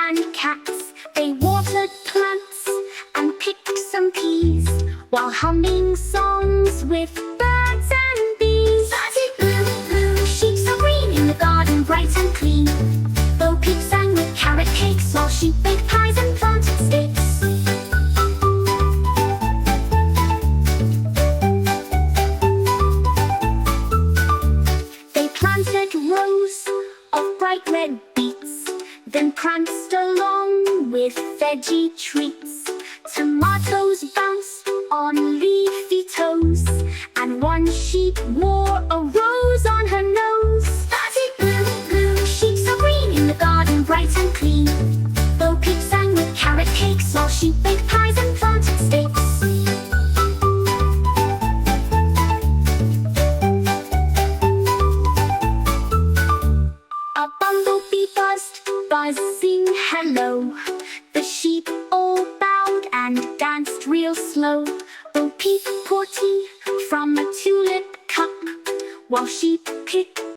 and cats. They watered plants and picked some peas, while humming songs with birds and bees. Started blue, blue, sheep so green, in the garden bright and clean. Bo Peep sang with carrot cakes, while sheep baked pies and planted sticks. They planted rows of bright red beets, then pranced along with veggie treats. Tomatoes bounced on leafy toes, and one sheep wore a rose on her nose. Started blue, blue, sheep so green, in the garden bright and clean. Bo Peep sang with carrot cakes, while sheep baked pies and planted sticks. A bumblebee buzzed, buzzing hello. The sheep all bowed and danced real slow. Bo Peep poured tea from a tulip cup, while sheep picked